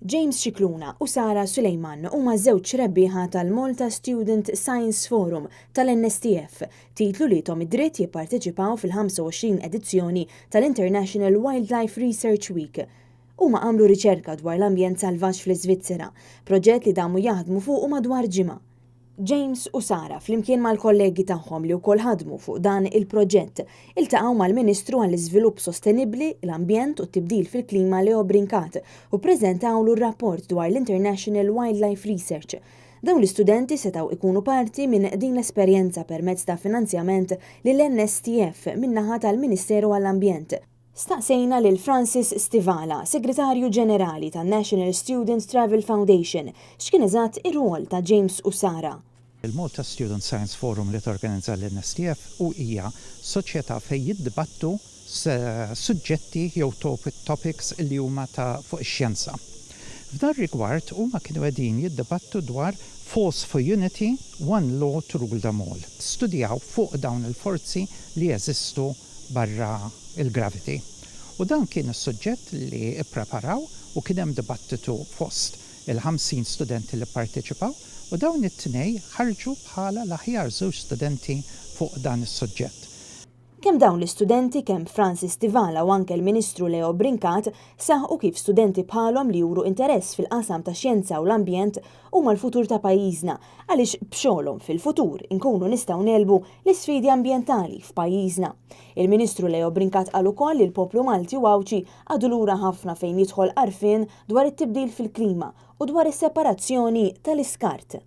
James Cicluna u Sara Sulejman huma żewġ rebbieħa tal-Malta Student Science Forum tal-NSTF, titlu li tom id-dritt jipparteċipaw fil-25 edizzjoni tal-International Wildlife Research Week. Huma għamlu riċerka dwar l-ambjent salvaġġ fl-Iżvizzera, proġett li damu jaħdmu fuq madwar ġimgħa. James u Sara flimkien mal-kollegi tagħhom li wkoll ħadmu fuq dan il-proġett iltaqgħu mal-Ministru għall-Iżvilupp Sostenibbli, l-Ambjent u t-Tibdil fil-Klima Leo Brincat u ppreżentawlu r-rapport dwar l-International Wildlife Research. Dawn l-istudenti setgħu ikunu parti minn din l-esperjenza permezz ta' finanzjament lill-NSTF min-naħa tal-Ministeru għall-Ambjent. Staqsejna lil Francis Stivala, Segretarju Ġenerali tan-National Student Travel Foundation, x'kien eżatt ir-rwol ta' James u Sara. Il-Malta Student Science Forum li torganizza l-NSTF u hija soċjetà fejn jiddibattu suġġetti jew topics li huma ta' fuq ix-xjenza. F'dan rigward huma kienu qegħdin jiddibattu dwar Force for Unity, One Law to Rule Them All. Studjaw fuq dawn il-forzi li jeżistu barra il-gravity. U dan kien is-suġġett li ippreparaw u kien hemm dibattitu fost il-50 studenti li pparteċipaw u dawn it-tnej ħarġu bħala l-aħjar żewġ studenti fuq dan is-suġġett. Kemm dawn l-istudenti kemm Francis Stivala u anke l-Ministru Leo Brincat saħqu kif studenti bħalhom li juru interess fil-qasam ta' xjenza u l-ambjent huma l-futur ta' pajjiżna għaliex b'xogħolhom fil-futur inkunu nistgħu nelbu l-isfidi ambjentali f'pajjiżna. Il-Ministru Leo Brincat qal ukoll li l-poplu Malti u Għawċi għadu lura ħafna fejn jidħol għarfien dwar it-tibdil fil-klima u dwar is-separazzjoni tal-iskart.